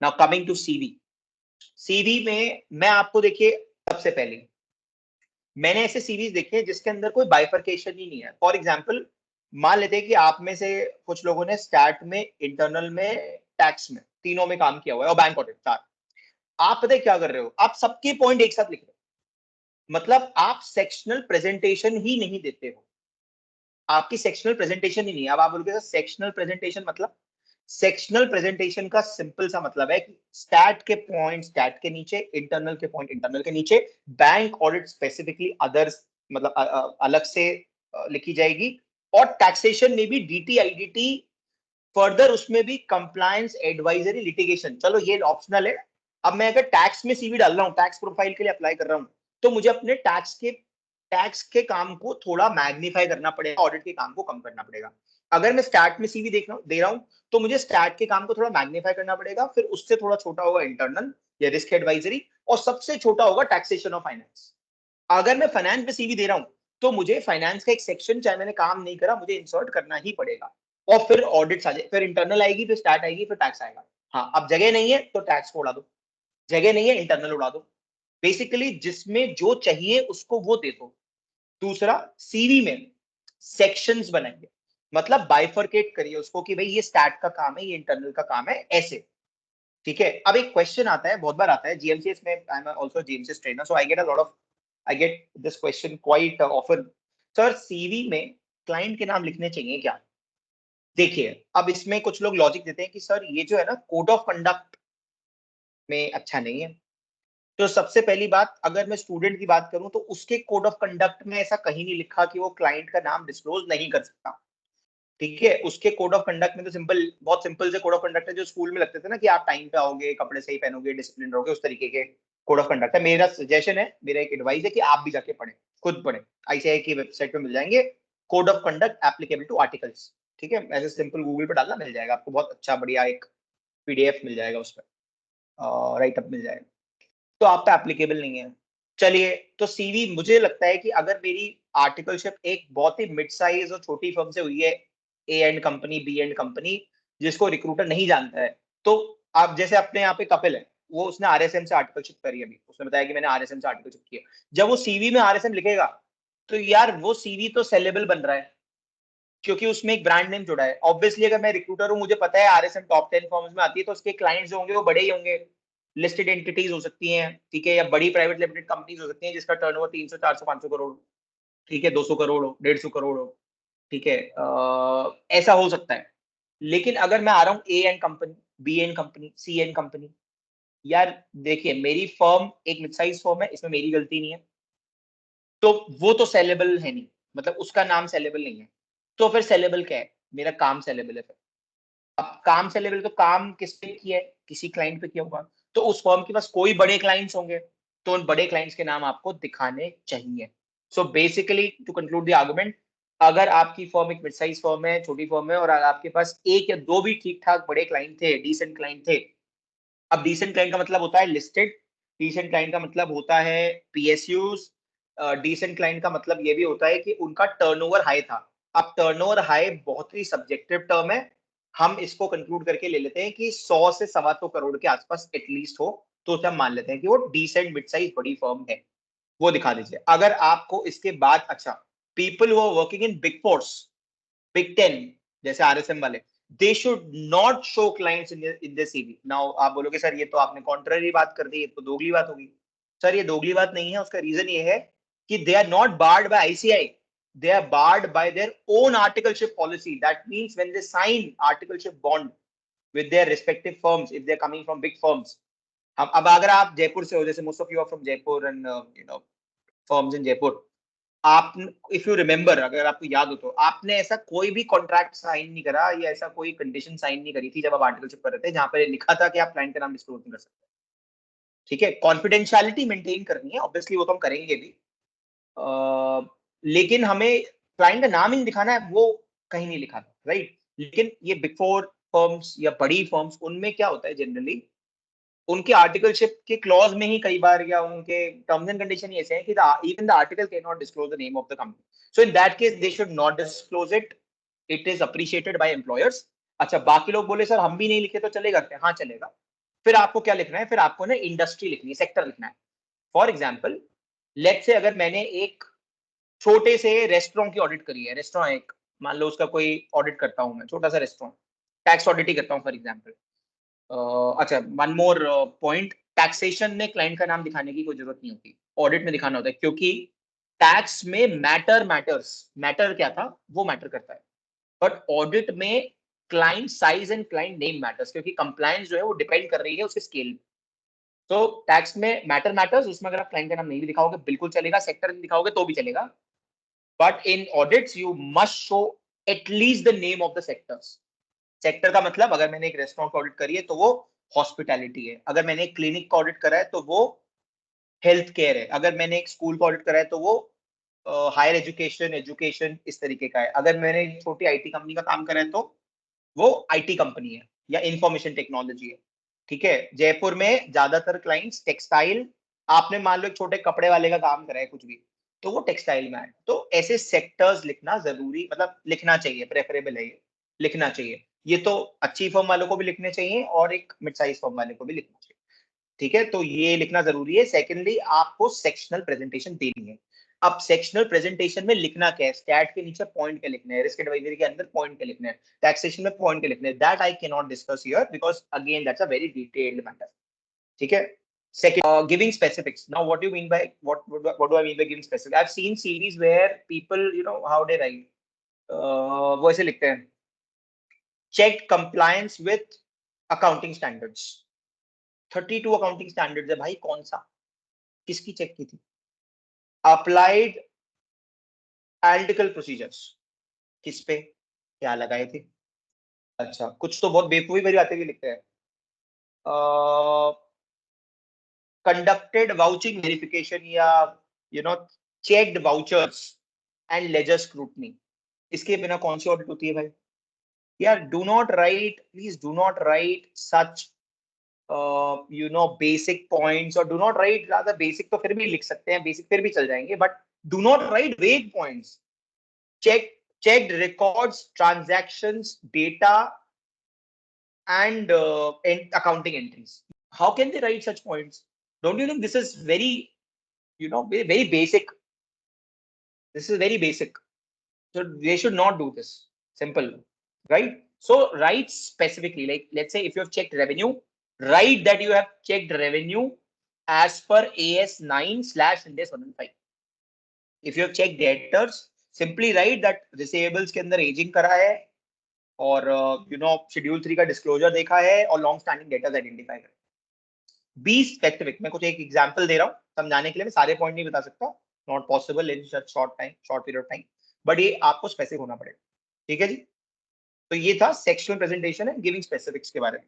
Now coming to CV, CV में मैं आपको देखिए सबसे पहले मैंने ऐसे सीरीज देखे हैं जिसके अंदर कोई बाइफरकेशन ही नहीं है। फॉर एग्जाम्पल मान लेते हैं कि आप में से कुछ लोगों ने स्टार्ट में, इंटरनल में, टैक्स में, तीनों में काम किया हुआ है और बैंक ऑडिट चार। आप पता है क्या कर रहे हो, आप सबके पॉइंट एक साथ लिख रहे हो, मतलब आप सेक्शनल प्रेजेंटेशन ही नहीं देते हो। आपकी सेक्शनल प्रेजेंटेशन ही नहीं है। अब आप बोलोगे सेक्शनल प्रेजेंटेशन मतलब, सेक्शनल प्रेजेंटेशन का सिंपल सा मतलब है कि स्टैट के पॉइंट स्टैट के नीचे, इंटरनल के पॉइंट इंटरनल के नीचे, बैंक ऑडिट स्पेसिफिकली अदर्स मतलब अलग से लिखी जाएगी, और टैक्सेशन में भी डीटी आईडीटी, फर्दर उसमें भी कंप्लायंस एडवाइजरी लिटिगेशन। चलो ये ऑप्शनल है। अब मैं अगर टैक्स में सीवी डाल रहा हूँ, टैक्स प्रोफाइल के लिए अप्लाई कर रहा हूँ, तो मुझे अपने टैक्स के काम को थोड़ा मैग्नीफाई करना पड़ेगा, ऑडिट के काम को कम करना पड़ेगा। अगर मैं स्टार्ट में सीवी दे रहा हूं, तो मुझे स्टार्ट के काम को थोड़ा मैग्नीफाई करना पड़ेगा, फिर उससे थोड़ा छोटा होगा इंटरनल या रिस्क एडवाइजरी, और सबसे छोटा होगा टैक्सेशन ऑफ फाइनेंस। अगर मैं फाइनेंस में सीवी दे रहा हूं, तो मुझे फाइनेंस का एक सेक्शन, चाहे मैंने काम नहीं करा, मुझे इंसर्ट करना ही पड़ेगा, और फिर ऑडिट आ जाए, फिर इंटरनल आएगी, फिर स्टार्ट आएगी, फिर टैक्स आएगा। हाँ, अब जगह नहीं है तो टैक्स को उड़ा दो, जगह नहीं है इंटरनल उड़ा दो। बेसिकली जिसमें जो चाहिए उसको वो दे दो। दूसरा, सीवी में सेक्शंस बनाइए, मतलब बाइफरकेट करिए उसको कि भाई ये स्टैट का काम है, ये इंटरनल का काम है, ऐसे। ठीक है। अब एक क्वेश्चन आता है, बहुत बार आता है जीएमसीएस में, I am also GMCS trainer, so I get this question quite often. Sir CV में क्लाइंट के नाम लिखने चाहिए क्या? देखिए, अब इसमें कुछ लोग लॉजिक देते हैं कि सर ये जो है ना, कोड ऑफ कंडक्ट में अच्छा नहीं है। तो सबसे पहली बात, अगर मैं स्टूडेंट की बात करूं, तो उसके कोड ऑफ कंडक्ट में ऐसा कहीं नहीं लिखा कि वो क्लाइंट का नाम डिस्क्लोज नहीं कर सकता। ठीक है। उसके कोड ऑफ कंडक्ट में तो सिंपल, बहुत सिंपल से कोड ऑफ कंडक्ट है, जो स्कूल में लगते थे ना कि आप टाइम पे आओगे, कपड़े सही पहनोगे, डिसिप्लिन रहोगे, उस तरीके के कोड ऑफ कंडक्ट है। मेरा सजेशन है, मेरा एक एडवाइस है कि आप भी जाके पढ़े, खुद पढ़े। आईसीआई की वेबसाइट पे मिल जाएंगे code of conduct applicable to articles. ठीक है, ऐसे सिंपल गूगल पे डालना मिल जाएगा आपको, बहुत अच्छा बढ़िया एक पीडीएफ मिल जाएगा, उस पर राइट अप मिल जाएगा। तो आप पे एप्लीकेबल नहीं है। चलिए, तो सीवी मुझे लगता है कि अगर मेरी आर्टिकलशिप एक बहुत ही मिड साइज और छोटी फर्म से हुई है, A and company, B and company, जिसको रिक्रूटर नहीं जानता है, तो आप जैसे अपने यहाँ पे कपिल है, वो उसने आरएसएम से आर्टिकलशिप करी, अभी उसने बताया कि मैंने आरएसएम से आर्टिकलशिप किया। जब वो सीवी में आरएसएम लिखेगा, तो यार वो सीवी तो सेलेबल बन रहा है, क्योंकि उसमें एक ब्रांड नेम जुड़ा है। ऑब्वियसली अगर मैं रिक्रूटर हूं, मुझे पता है आरएसएम टॉप 10 फर्म्स में आती है, तो उसके क्लाइंट्स होंगे वो बड़े ही होंगे, लिस्टेड एंटिटीज हो सकती हैं, ठीक है, या बड़ी प्राइवेट लिमिटेड कंपनीज हो सकती हैं जिसका टर्नओवर 300 400 500 करोड़, ठीक है, 200 करोड़ हो, 150 करोड़ हो, ठीक है, ऐसा हो सकता है। लेकिन अगर मैं आ रहा हूँ A and company, B and company, C and company, यार देखिए मेरी फर्म एक मिड साइज फर्म है, इसमें मेरी गलती नहीं है, तो वो तो सेलेबल है नहीं, मतलब उसका नाम सेलेबल नहीं है। तो फिर सेलेबल क्या है? मेरा काम सेलेबल है फिर। अब काम से लेवल, तो काम किस पे किया है? किसी क्लाइंट पे किया होगा, तो उस फर्म के पास कोई बड़े क्लाइंट्स होंगे, तो उन बड़े क्लाइंट्स के नाम आपको दिखाने चाहिए। So basically to conclude the argument, अगर आपकी फर्म एक मिड साइज फर्म है, छोटी फर्म है, और आपके पास एक या दो भी ठीक ठाक बड़े क्लाइंट थे, डिसेंट क्लाइंट थे। अब डिसेंट क्लाइंट का मतलब होता है लिस्टेड, डिसेंट क्लाइंट का मतलब होता है पीएसयूज, डिसेंट क्लाइंट का मतलब ये भी होता है कि उनका टर्नओवर हाई था। अब टर्नओवर हाई बहुत ही सब्जेक्टिव टर्म है, हम इसको कंक्लूड करके ले लेते हैं कि 100 से 125 करोड़ के आसपास एटलीस्ट हो, तो हम मान लेते हैं कि वो डिसेंट मिड साइज बड़ी फर्म है। वो दिखा दीजिए। अगर आपको इसके बाद, अच्छा, people who are working in big fours, big 10, जैसे आरएसएम वाले, they should not show clients in the CV. Now आप बोलोगे सर ये तो आपने कॉन्ट्ररी बात कर दी, ये तो दोगली बात होगी। सर ये दोगली बात नहीं है, उसका रीजन ये है कि they are not barred by ICI, they are barred by their own articleship policy. That means when they sign articleship bond with their respective firms, if they're coming from big firms. अब अगर आप जयपुर से हो, जैसे most of you are from Jaipur and firms in Jaipur, आप, if you remember, अगर आपको याद हो, तो आपने ऐसा कोई भी कॉन्ट्रैक्ट साइन नहीं करा, या ऐसा कोई कंडीशन साइन नहीं करी थी जब आप आर्टिकलशिप कर रहे थे, जहां पर लिखा था कि आप क्लाइंट का नाम डिस्क्लोज नहीं कर सकते। ठीक है, कॉन्फिडेंशियलिटी मेंटेन करनी है, ऑब्वियसली वो तो हम करेंगे भी, लेकिन हमें क्लाइंट का नाम ही नहीं दिखाना है, वो कहीं नहीं लिखा था, राइट। लेकिन ये बिग फोर फर्म्स या बड़ी फर्म्स, उनमें क्या होता है जनरली, उनके आर्टिकलशिप के क्लॉज में ही कई बार, या उनके टर्म्स एंड कंडीशन ही ऐसे हैं कि even the article can not disclose the name of the company, so in that case they should not disclose it, it is appreciated by employers. अच्छा, बाकी लोग बोले सर हम भी नहीं लिखे तो चलेगा क्या? हाँ चलेगा। फिर आपको क्या लिखना है, फिर आपको ना इंडस्ट्री लिखनी है, सेक्टर लिखना है। फॉर एग्जाम्पल लेट्स से अगर मैंने एक छोटे से रेस्टोरेंट की ऑडिट करी है, रेस्टोरेंट एक मान लो उसका कोई ऑडिट करता हूँ मैं, छोटा सा रेस्टोरेंट, टैक्स ऑडिट ही करता हूँ फॉर एग्जाम्पल। अच्छा वन मोर पॉइंट, टैक्सेशन में क्लाइंट का नाम दिखाने की कोई जरूरत नहीं होती, ऑडिट में दिखाना होता है, क्योंकि टैक्स में मैटर क्या था वो मैटर करता है, बट ऑडिट में client size and client name matters, क्योंकि कंप्लायंस जो है वो डिपेंड कर रही है उसके स्केल पे। तो टैक्स में मैटर्स, उसमें अगर आप क्लाइंट का नाम नहीं भी दिखाओगे बिल्कुल चलेगा, सेक्टर नहीं दिखाओगे तो भी चलेगा, but in audits you must show at least the name of the sectors. Sector का मतलब अगर मैंने एक रेस्टोरेंट का ऑडिट करी है तो वो हॉस्पिटैलिटी है, अगर मैंने एक क्लिनिक का ऑडिट करा है तो वो हेल्थ केयर है, अगर मैंने एक स्कूल का ऑडिट करा है तो वो हायर एजुकेशन इस तरीके का है, अगर मैंने एक छोटी आईटी कंपनी का काम करा है तो वो आईटी कंपनी है या इंफॉर्मेशन टेक्नोलॉजी है। ठीक है, जयपुर में ज्यादातर क्लाइंट्स टेक्सटाइल, आपने मान लो एक छोटे कपड़े वाले का काम करा है कुछ भी, तो वो टेक्सटाइल में है। तो ऐसे सेक्टर्स लिखना जरूरी, मतलब लिखना चाहिए, प्रेफरेबल है ये, लिखना चाहिए। ये तो अच्छी फर्म वालों को भी लिखने चाहिए और एक मिड साइज फर्म वाले को भी लिखना चाहिए। ठीक है, तो ये लिखना जरूरी है। सेकेंडली आपको सेक्शनल प्रेजेंटेशन देनी है। अब सेक्शनल प्रेजेंटेशन में लिखना क्या है, स्टैट के नीचे पॉइंट के लिखने हैं, रिस्क एडवाइजरी के अंदर पॉइंट के लिखने हैं, टैक्सेशन में पॉइंट के लिखने हैं, that I can not discuss here because again that's a very detailed matter. ठीक है, second giving specifics. Now what do you mean by what do I mean by giving specifics? I've seen series where people, you know how they write, वो ऐसे लिखते हैं, checked compliance with accounting standards। 32 accounting standards है भाई, कौन सा, किसकी check की थी? अप्लाइड एनालिटिकल प्रोसीजर्स, किस पे क्या लगाए थे? अच्छा, कुछ तो बहुत बेवकूफी भरी बातें भी लिखते हैं, कंडक्टेड वाउचिंग वेरिफिकेशन या you know checked vouchers and ledger scrutiny. इसके बिना कौन सी ऑडिट होती है भाई? यार do not write, please do not write such basic points, और डू नॉट राइट, ज्यादा बेसिक तो फिर भी लिख सकते हैं, बेसिक फिर भी चल जाएंगे, बट डू नॉट राइट वेग points. Checked records, transactions, data and accounting entries. How can they write such points? Don't you think this is very, very basic? This is very basic. So they should not do this. Simple, right? So write specifically, like let's say if you have checked revenue, write that you have checked revenue as per AS 9/Ind-AS 115. If you have checked debtors, simply write that receivables के अंदर aging करा है, और schedule 3 का disclosure देखा है, और long standing data identify करें। Be specific. मैं कुछ एक एग्जांपल दे रहा हूँ समझाने के लिए, मैं सारे पॉइंट नहीं बता सकता, not possible in short period of time, but ये आपको स्पेसिफिक होना पड़ेगा। ठीक है जी, तो ये था सेक्शनल प्रेजेंटेशन है, गिविंग स्पेसिफिक्स के बारे में।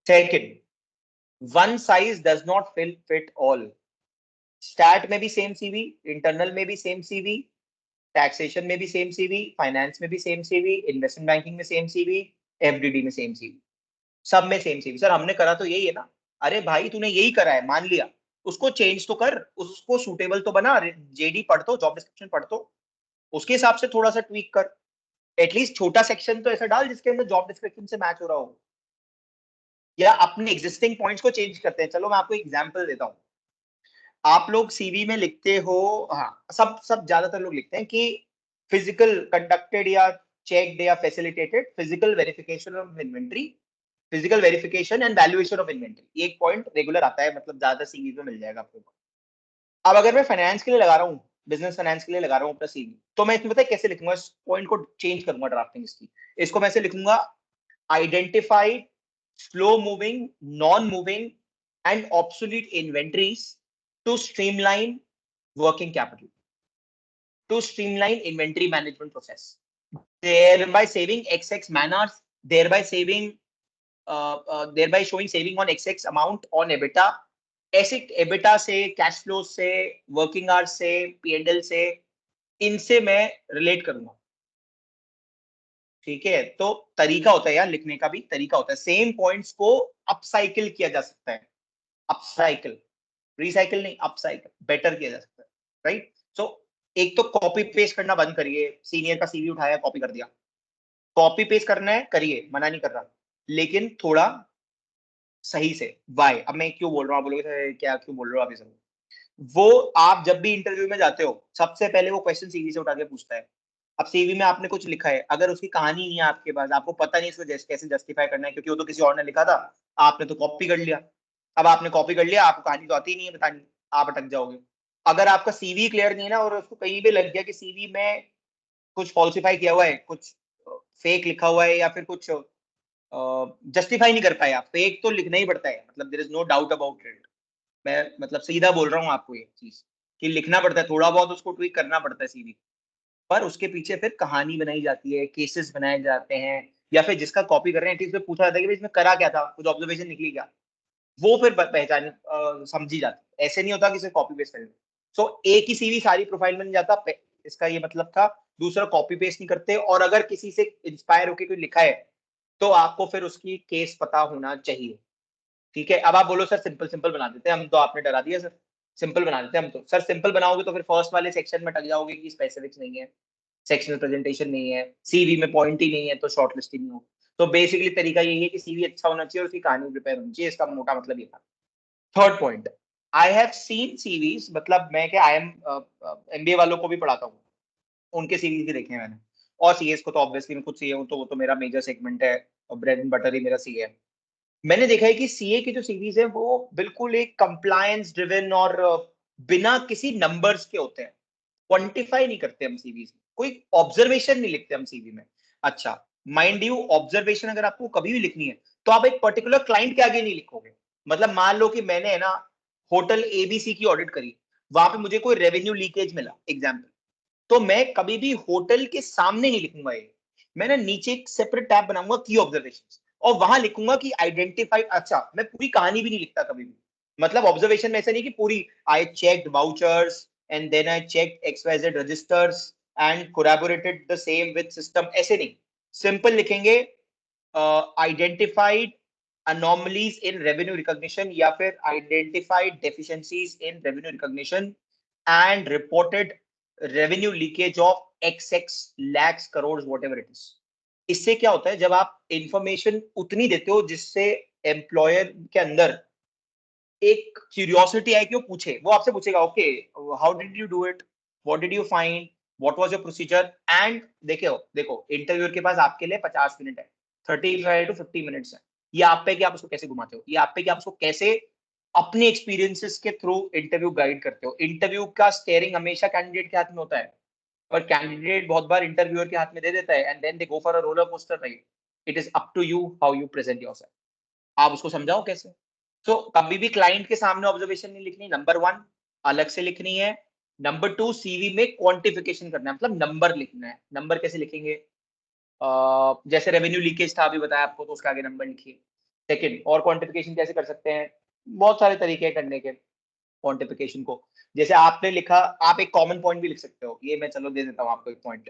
Second, one size does not fit all. Stat में भी सेम सीवी, इंटरनल में भी सेम सीवी, टैक्सेशन में भी सेम सीवी, फाइनेंस में भी सेम सीवी, इन्वेस्टमेंट बैंकिंग में सेम सीवी, एफडीडी में सेम सीवी, सब में सेम सीवी। सर हमने करा तो यही है ना। अरे भाई तूने यही करा है, मान लिया, उसको चेंज तो कर, उसको सूटेबल तो बना, जेडी पढ़ तो, जॉब डिस्क्रिप्शन पढ़ तो, उसके हिसाब से थोड़ा सा ट्वीक कर, एटलीस्ट छोटा सेक्शन तो ऐसा डाल जिसके अंदर जॉब डिस्क्रिप्शन से मैच हो रहा हो, या अपने एग्जिस्टिंग पॉइंट्स को चेंज करते हैं। चलो मैं आपको एग्जांपल देता हूँ। आप लोग सीवी में लिखते हो, हाँ सब ज्यादातर लोग लिखते हैं कि फिजिकल कंडक्टेड या चेक्ड या facilitated physical verification of inventory, physical verification and valuation of inventory. एक पॉइंट रेगुलर आता है, मतलब ज्यादा सीवी में मिल जाएगा आपको। अब अगर मैं फाइनेंस के लिए लगा रहा हूँ, बिजनेस फाइनेंस के लिए लगा रहा हूँ अपना सीवी, तो मैं इसमें पता है कैसे लिखूंगा, इस पॉइंट को चेंज करूंगा ड्राफ्टिंग इसकी। इसको मैं ऐसे लिखूंगा, identified slow moving, non moving and obsolete inventories to streamline working capital, to streamline inventory management process, thereby saving XX man hours, thereby showing saving on XX amount on EBITDA। ऐसे EBITDA से, cash flow से, working hours से, P&L से, इनसे मैं relate करूंगा। ठीक है, तो तरीका होता है यार, लिखने का भी तरीका होता है। सेम पॉइंट्स को अपसाइकिल किया जा सकता है, अपसाइकिल, रिसाइकिल नहीं, अपसाइकिल बेटर किया जा सकता है, राइट। सो एक तो कॉपी पेस्ट करना बंद करिए, सीनियर का सीवी उठाया कॉपी कर दिया, कॉपी पेस्ट करना है करिए, मना नहीं कर रहा, लेकिन थोड़ा सही से वाई। अब मैं क्यों बोल रहा हूँ, आप बोलोगे क्या क्यों बोल रहे हो आप ये सब। वो आप जब भी इंटरव्यू में जाते हो सबसे पहले वो क्वेश्चन सीवी से उठा के पूछता है। अब सीवी में आपने कुछ लिखा है, अगर उसकी कहानी नहीं है आपके पास, आपको पता नहीं इसको कैसे जस्टिफाई करना है, क्योंकि वो तो किसी और ने लिखा था, आपने तो कॉपी कर लिया। अब आपने कॉपी कर लिया, आपको कहानी तो आती ही नहीं है बतानी, आप अटक जाओगे। अगर आपका सीवी क्लियर नहीं है ना, और उसको कहीं भी लग गया कि सीवी में कुछ फॉल्सिफाई किया हुआ है, कुछ फेक लिखा हुआ है, या फिर कुछ जस्टिफाई नहीं कर पाए आप, फेक तो लिखना ही पड़ता है, मतलब there is no doubt about it. मैं मतलब सीधा बोल रहा हूँ आपको ये चीज कि लिखना पड़ता है, थोड़ा बहुत उसको ट्वीक करना पड़ता है सीवी, पर उसके पीछे फिर कहानी बनाई जाती है, केसेस बनाए जाते हैं, या फिर जिसका कॉपी कर रहे हैं इसमें पूछा जाता है कि इसमें करा क्या था, कुछ ऑब्जर्वेशन निकली क्या, वो फिर पहचान समझी जाती है। ऐसे नहीं होता कि सिर्फ कॉपी पेस्ट करें। सो एक ही सीवी सारी प्रोफाइल में नहीं जाता, इसका ये मतलब था। दूसरा, कॉपी पेस्ट नहीं करते, और अगर किसी से इंस्पायर होकर कोई लिखा है तो आपको फिर उसकी केस पता होना चाहिए। ठीक है, अब आप बोलो सर सिंपल सिंपल बना देते हैं हम, तो आपने डरा दिया सर, सिंपल बना देते हैं हम तो। सर सिंपल बनाओगे तो फिर फर्स्ट वाले सेक्शन में अटक जाओगे कि स्पेसिफिक्स नहीं है, सेक्शनल प्रेजेंटेशन नहीं है, सीवी में पॉइंट ही नहीं है, तो शॉर्ट लिस्टिंग नहीं हो। तो बेसिकली तरीका यही है कि सीवी अच्छा होना चाहिए और उसकी कहानी प्रिपेयर होनी चाहिए, इसका मोटा मतलब ये था। Third point, I have seen CVs, मतलब मैं क्या, आई एम एमबीए वालों को भी पढ़ाता हूँ, उनके सीरीज भी देखे हैं मैंने। और सीएस को तो ऑब्वियसली मैं खुद सीए हूँ, तो वो तो मेरा मेजर सेगमेंट है, और ब्रेड एंड बटर ही मेरा सीए है। मैंने देखा है कि सीए की जो सीरीज है वो बिल्कुल एक कंप्लायंस ड्रिवन और बिना किसी नंबर्स के होते हैं, क्वांटिफाई नहीं करते हम सीवीज में, कोई ऑब्जर्वेशन नहीं लिखते हम सीवी में। अच्छा, माइंड यू, ऑब्जर्वेशन अगर आपको कभी भी लिखनी है तो आप एक पर्टिकुलर क्लाइंट के आगे नहीं लिखोगे। मतलब मान लो कि मैंने है ना होटल एबीसी की ऑडिट करी, वहां पे मुझे कोई रेवेन्यू लीकेज मिला एग्जाम्पल, तो मैं कभी भी होटल के सामने नहीं लिखूंगा ये, मैंने नीचे एक सेपरेट टैब बनाऊंगा की ऑब्जर्वेशंस, और वहां लिखूंगा कि आइडेंटिफाइड। अच्छा, मैं पूरी कहानी भी नहीं लिखता कभी भी, मतलब ऑब्जर्वेशन में ऐसा नहीं कि पूरी I checked vouchers and then I checked XYZ registers and collaborated the same with system, ऐसे नहीं। सिंपल लिखेंगे identified anomalies in revenue recognition या फिर identified deficiencies in revenue recognition and reported revenue leakage of XX lakhs crores whatever it is। इससे क्या होता है, जब आप इंफॉर्मेशन उतनी देते हो जिससे एम्प्लॉयर के अंदर एक क्यूरियोसिटी है कि वो पूछे, वो आपसे पूछेगा okay how did you do it, what did you find, what was your procedure. And देखो देखो इंटरव्यूअर के पास आपके लिए 50 मिनट है, 35 to 50 मिनट्स है। ये आप पे कि आप उसको कैसे घुमाते हो, ये आप पे कि आप उसको कैसे अपने एक्सपीरियंसेस के थ्रू इंटरव्यू गाइड करते हो। इंटरव्यू का स्टेयरिंग हमेशा कैंडिडेट के हाथ में होता है, पर कैंडिडेट बहुत बार इंटरव्यूअर के हाथ में दे देता है, and then they go for a roller coaster ride. It is up to you how you present yourself, आप उसको समझाओ कैसे। तो कभी भी क्लाइंट के सामने ऑब्जर्वेशन नहीं लिखनी, नंबर वन, अलग से लिखनी है। नंबर टू, सीवी में क्वांटिफिकेशन करना है, मतलब नंबर लिखना है। नंबर कैसे लिखेंगे, जैसे रेवेन्यू लीकेज था अभी बताया आपको, तो उसके आगे नंबर लिखिए। सेकंड, और क्वांटिफिकेशन कैसे कर सकते हैं, बहुत सारे तरीके हैं करने के क्वांटिफिकेशन को। जैसे आपने लिखा, आप एक कॉमन पॉइंट भी लिख सकते हो, ये मैं चलो दे देता हूँ आपको एक पॉइंट।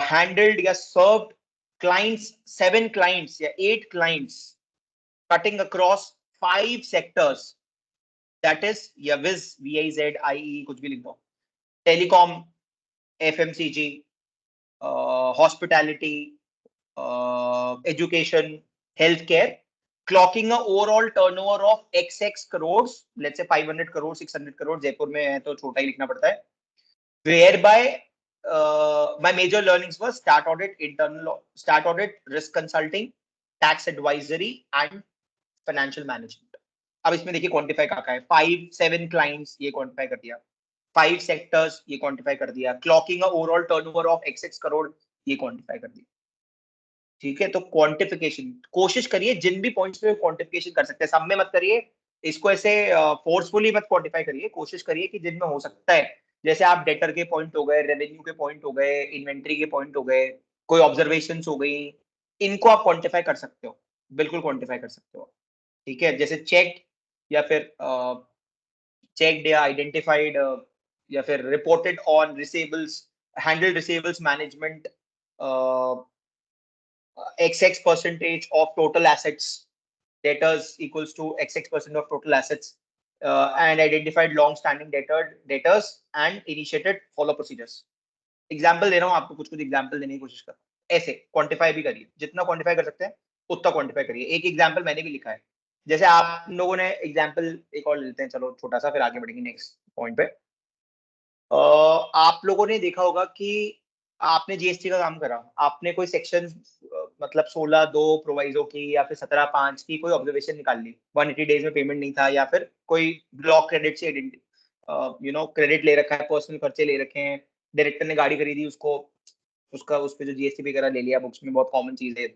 हैंडल्ड या सर्व्ड क्लाइंट्स, 7 क्लाइंट्स या 8 clients cutting across 5 sectors, that is या विज VIZIE कुछ भी लिख दो, telecom, FMCG, hospitality, education, health care, clocking a overall turnover of XX crores, let's say 500 crores, 600 crores, Jaipur में है तो छोटा ही लिखना पड़ता है। Whereby my major learnings were start audit, risk consulting, tax advisory and financial management. अब इसमें देखिए क्वांटिफाई कहाँ है, 5-7 क्लाइंट्स ये क्वांटिफाई कर दिया, 5 सेक्टर्स ये क्वांटिफाई कर दिया, clocking a overall turnover of XX crore ये क्वांटिफाई कर दिया। ठीक है, तो क्वांटिफिकेशन कोशिश करिए, जिन भी पॉइंट्स पे क्वांटिफिकेशन कर सकते हैं सब में मत करिए, इसको ऐसे फोर्सफुली मत क्वांटिफाई करिए, कोशिश करिए कि जिनमें हो सकता है, जैसे आप डेटर के पॉइंट हो गए, रेवेन्यू के पॉइंट हो गए, इन्वेंट्री के पॉइंट हो गए, कोई ऑब्जर्वेशन हो गई, इनको आप क्वांटिफाई कर सकते हो, बिल्कुल क्वांटिफाई कर सकते हो। ठीक है, जैसे चेक या फिर चेक्ड या आइडेंटिफाइड या फिर reported on receivables, handled receivables management, XX percentage of total assets, debtors equals to XX% of total assets, and identified long standing debtors and initiated follow procedures। Example दे रहा हूँ आपको, कुछ कुछ एग्जाम्पल देने की कोशिश कर रहा हूँ, ऐसे क्वांटिफाई भी करिए, जितना क्वांटिफाई कर सकते हैं उतना क्वांटिफाई करिए। एक एग्जाम्पल मैंने भी लिखा है, जैसे आप लोगों ने एग्जांपल एक और लेते हैं, चलो छोटा सा, फिर आगे बढ़ेंगे नेक्स्ट पॉइंट पे। आप लोगों ने देखा होगा कि आपने जीएसटी का काम करा, आपने कोई सेक्शन मतलब 16(2) प्रोवाइजो की या फिर 17(5) की कोई ऑब्जर्वेशन निकाल ली, 180 डेज में पेमेंट नहीं था, या फिर कोई ब्लॉक क्रेडिट से क्रेडिट ले रखा है, पर्सनल खर्चे ले रखे हैं, डायरेक्टर ने गाड़ी खरीदी, उसको उसका उस पे जो जीएसटी वगैरह ले लिया, बुक्स में बहुत कॉमन चीज है।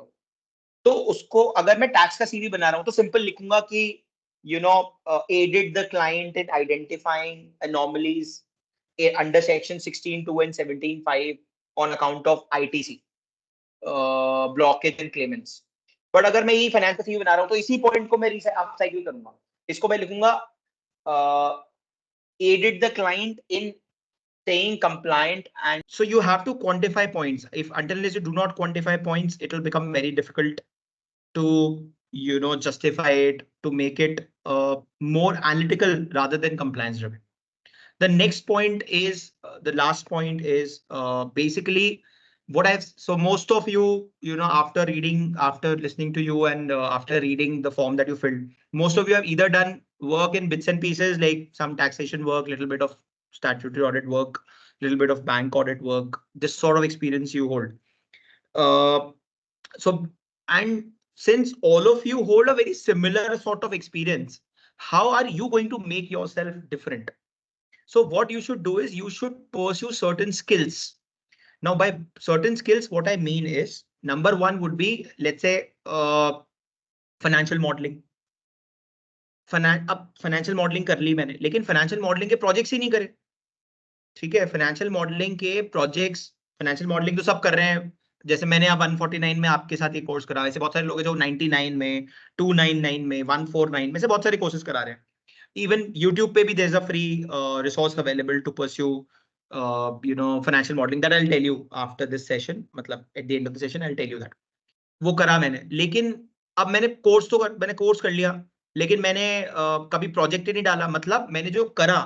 तो उसको अगर मैं टैक्स का सीवी बना रहा हूँ तो सिंपल लिखूंगा कि aided the client in identifying anomalies under section 16(2) and 17(5) on account of ITC blockage and claimants। But अगर मैं यही फाइनेंस का सीवी बना रहा हूँ तो इसी पॉइंट को मैं अपसाइकिल करूंगा, इसको मैं लिखूंगा aided the client in staying compliant। And so you have to quantify points. If until you do not quantify points, it will become very difficult to justify it, to make it more analytical rather than compliance driven. The next point is the last point is basically what so most of you, after listening to you and after reading the form that you filled, most of you have either done work in bits and pieces, like some taxation work, little bit of statutory audit work, little bit of bank audit work, this sort of experience you hold. And since all of you hold a very similar sort of experience, how are you going to make yourself different? So what you should do is you should pursue certain skills. Now, by certain skills, what I mean is, number one would be, let's say, financial modeling. अब financial modelling कर ली मैंने, लेकिन financial modelling के projects ही नहीं करे। ठीक है, financial modelling के प्रोजेक्ट्स, फाइनेंशियल मॉडलिंग तो सब कर रहे हैं, जैसे मैंने अब 149 में आपके साथ ये कोर्स करा, ऐसे बहुत सारे लोग हैं जो 99 में, 299 में, 149 में से बहुत सारे कोर्सेज करा रहे हैं। इवन यूट्यूब पे भी there is a free resource available to pursue financial modelling, that I will tell you after this session, मतलब at the end of the session I will tell you that. वो करा मैंने, लेकिन अब मैंने course कर लिया, लेकिन मैंने कभी प्रोजेक्ट ही नहीं डाला। मतलब मैंने जो करा,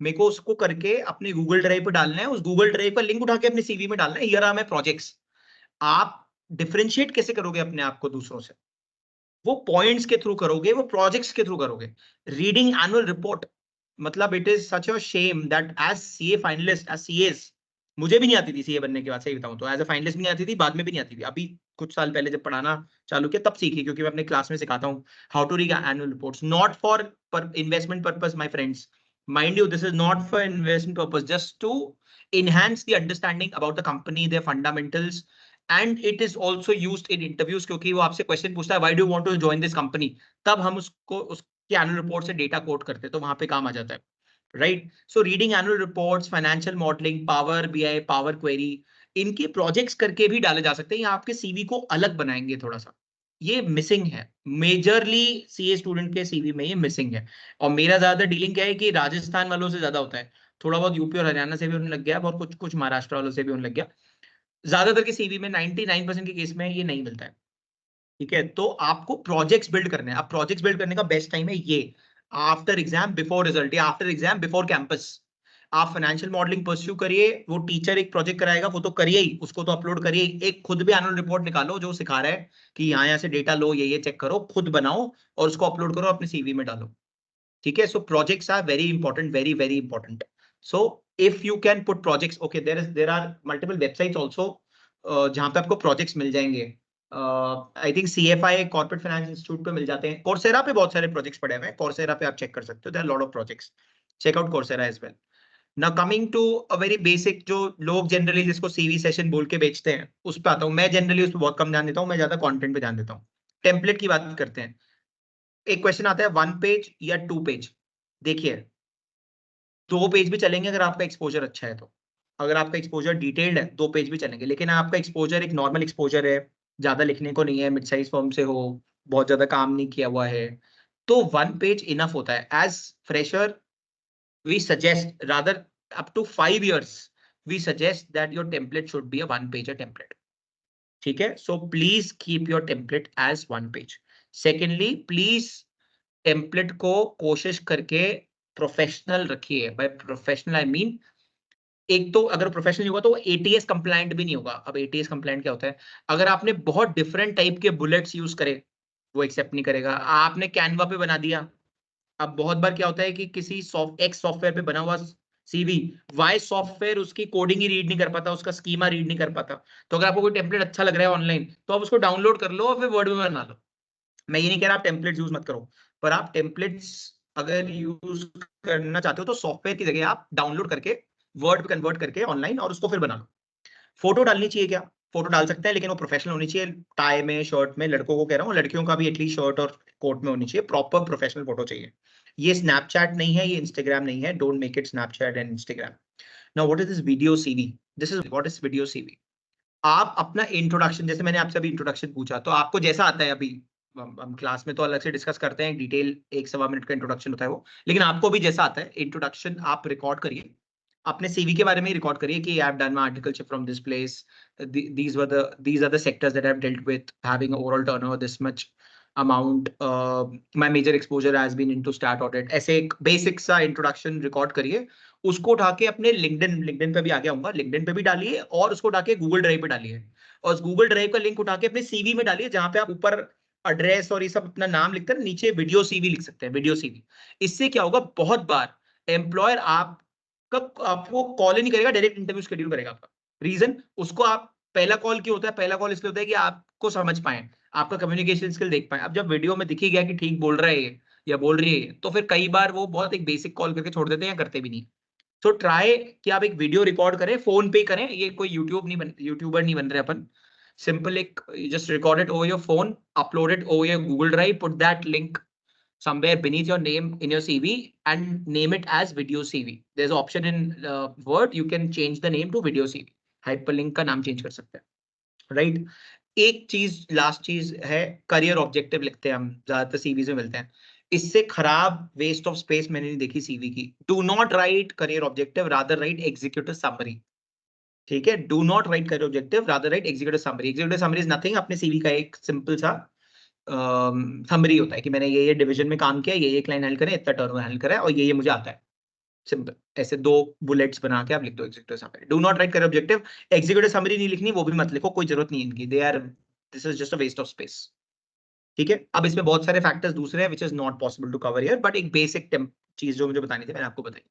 मेरे को उसको करके अपने गूगल ड्राइव पे डालना है, उस गूगल ड्राइव का लिंक उठा के अपने सीवी में डालना है, हियर आर माय प्रोजेक्ट्स। आप डिफरेंशिएट कैसे करोगे अपने आप को दूसरों से? वो पॉइंट्स के थ्रू करोगे, वो प्रोजेक्ट्स के थ्रू करोगे। रीडिंग एनुअल रिपोर्ट, मतलब it is such a shame that as CA finalist, as CS, मुझे भी नहीं आती थी सीए बनने के बाद, सही बताऊं तो एज अ फाइनलिस्ट नहीं आती थी, बाद में भी नहीं आती थी, अभी कुछ साल पहले जब पढ़ाना चालू किया तब सीखी, क्योंकि मैं अपने क्लास में सिखाता हूँ how to read annual reports, not for investment purpose my friends, mind you, this is not for investment purpose, just to enhance the understanding about the company, their fundamentals, and it is also used in interviews, क्योंकि वो आपसे question पूछता है, why do you want to join this company, तब हम उसको उसके annual report से डेटा कोट करते हैं, तो वहां पे काम आ जाता है, right? So reading annual reports, financial modelling, power BI, power query, इनके प्रोजेक्ट्स करके भी डाले जा सकते हैं, ये आपके सीवी को अलग बनाएंगे थोड़ा सा। ये मिसिंग है मेजरली सीए स्टूडेंट के सीवी में, ये मिसिंग है। और मेरा ज्यादा डीलिंग क्या है कि राजस्थान वालों से ज्यादा होता है, थोड़ा बहुत यूपी और हरियाणा से भी होने लग गया, और कुछ कुछ महाराष्ट्र वालों से भी होने लग गया। ज्यादातर के सीवी में 99% के केस में ये नहीं मिलता है। ठीक है, तो आपको प्रोजेक्ट्स बिल्ड करने हैं। अब प्रोजेक्ट्स बिल्ड करने का बेस्ट टाइम है ये आफ्टर एग्जाम बिफोर रिजल्ट, या आफ्टर एग्जाम बिफोर कैंपस। आप फाइनेंशियल मॉडलिंग परस्यू करिए, वो टीचर एक प्रोजेक्ट कराएगा, वो तो करिए ही, उसको तो अपलोड करिए। एक खुद भी एनुअल रिपोर्ट निकालो जो सिखा रहा है कि यहाँ से डेटा लो, ये चेक करो, खुद बनाओ और उसको अपलोड करो, अपने सीवी में डालो। ठीक है, सो projects are very important, very very important. So if you can put projects, okay, there are multiple websites also जहां पे आपको प्रोजेक्ट्स मिल जाएंगे। I think CFI corporate finance institute पे मिल जाते हैं, कोर्सेरा पे बहुत सारे प्रोजेक्ट्स पड़े हुए हैं, कोर्सेरा पे आप चेक कर सकते हो, there are lot of projects, check out Coursera as well. Now coming to a very basic, जो लोग जनरली जिसको सीवी सेशन बोल के बेचते हैं, उस पे आता हूँ मैं। जनरली उस पर बहुत कम ध्यान देता हूँ, मैं ज्यादा कंटेंट पे ध्यान देता हूँ। टेम्पलेट की बात करते हैं। एक क्वेश्चन आता है 1 पेज या 2 पेज। देखिए, 2 पेज भी चलेंगे अगर आपका एक्सपोजर अच्छा है तो। अगर आपका एक्सपोजर डिटेल्ड है 2 पेज भी चलेंगे, लेकिन आपका एक्सपोजर एक नॉर्मल एक्सपोजर है, ज्यादा लिखने को नहीं है, मिड साइज फर्म से हो, बहुत ज्यादा काम नहीं किया हुआ है, तो 1 पेज इनफ होता है। As fresher we suggest, rather up to 5 years, we suggest that your template should be a 1-pager template. ठीक है, so please keep your template as 1 page. Secondly, please template को कोशिश करके प्रोफेशनल रखिए। By professional I mean, एक तो अगर professional होगा तो वो एटीएस कंप्लायंट भी नहीं होगा। अब एटीएस कंप्लायंट क्या होता है? अगर आपने बहुत डिफरेंट टाइप के बुलेट्स यूज करे, वो एक्सेप्ट नहीं करेगा। आपने कैनवा पे बना दिया, अब बहुत बार क्या होता है कि किसी एक्स सॉफ्टवेयर पे बना हुआ सीवी वाई सॉफ्टवेयर उसकी कोडिंग ही रीड नहीं कर पाता, उसका स्कीमा रीड नहीं कर पाता। तो अगर आपको कोई टेम्पलेट अच्छा लग रहा है ऑनलाइन, तो आप उसको डाउनलोड कर लो और फिर वर्ड में बना लो। मैं ये नहीं कह रहा आप टेम्पलेट्स यूज मत करो, पर आप टेम्पलेट्स अगर यूज करना चाहते हो तो सॉफ्टवेयर की जगह आप डाउनलोड करके वर्ड कन्वर्ट करके ऑनलाइन और उसको फिर बना लो। फोटो डालनी चाहिए क्या? फोटो डाल सकते हैं, लेकिन वो प्रोफेशनल होनी चाहिए, टाई में, शर्ट में। लड़कों को कह रहा हूँ, लड़कियों का भी एटलीस्ट शर्ट और कोट में होनी चाहिए, प्रॉपर प्रोफेशनल फोटो चाहिए। ये स्नैपचैट नहीं है, ये इंस्टाग्राम नहीं है, don't make it Snapchat and Instagram. Now what is this video CV? This is what is video CV. आप अपना इंट्रोडक्शन, जैसे मैंने आपसे अभी इंट्रोडक्शन पूछा, तो आपको जैसा आता है अभी, हम क्लास में तो अलग से डिस्कस करते हैं, डिटेल 1-1.25 मिनट का इंट्रोडक्शन होता है वो, लेकिन आपको भी जैसा आता है इंट्रोडक्शन आप रिकॉर्ड करिए, अपने सीवी के बारे में रिकॉर्ड करिए कि I have done my articleship from this place, these are the sectors that I've dealt with, having overall turnover this much amount, my major exposure has been into stat audit। ऐसे एक basic सा introduction record करिए, उसको उठा के अपने LinkedIn पे भी आगे आऊंगा, लिंक्डइन पे भी डालिए और उसको उठा के गूगल ड्राइव पे डालिए, और उस गूगल ड्राइव का लिंक उठा के अपने सीवी में डालिए, जहां पे आप ऊपर एड्रेस और ये सब अपना नाम लिखते हैं, नीचे वीडियो सीवी लिख सकते हैं, वीडियो सीवी। इससे क्या होगा, बहुत बार एम्प्लॉयर आपको कॉल ही नहीं करेगा, डायरेक्ट इंटरव्यू शेड्यूल करेगा आपका। रीजन, उसको आप पहला कॉल क्यों होता है? पहला कॉल इसलिए होता है कि आपको समझ पाए, आपका कम्युनिकेशन स्किल देख पाए। अब जब वीडियो में दिख ही गया कि ठीक बोल रहा है ये या बोल रही है, तो फिर कई बार वो बहुत एक बेसिक कॉल करके छोड़ देते हैं या करते भी नहीं। तो ट्राई कि आप एक वीडियो रिकॉर्ड करें, फोन पे करें, ये कोई यूट्यूबर नहीं बन रहे अपन। सिंपल एक just record it over your phone, upload it over your Google drive, put that link somewhere beneath your name in your CV and name it as video CV. There's an option in Word, you can change the name to video CV. Hyperlink का नाम change कर सकते हैं, right? एक चीज, last चीज है, career objective लिखते हैं हम, ज्यादातर सीवी में मिलते हैं। इससे खराब वेस्ट ऑफ स्पेस मैंने नहीं देखी सीवी की। Do not right career objective, rather right executive summary. ठीक है, do not right career objective, rather right executive summary. Executive summary is nothing, अपने सीवी का एक सिंपल सा समरी होता है कि मैंने ये डिवीजन में काम किया, ये क्लाइंट हैंडल करे, इतना टर्नओवर हैंडल करा है, और ये मुझे आता है। सिंपल ऐसे 2 बुलेट्स बना के आप लिख दो executive summary. Do not right career objective. Executive summary नहीं लिखनी, वो भी मत लिखो, कोई जरूरत नहीं है इनकी, this is just a waste of space. ठीक है, अब इसमें बहुत सारे फैक्टर्स दूसरे हैं which is not possible to cover here, but एक बेसिक चीज जो मुझे बतानी थी मैंने आपको बताई।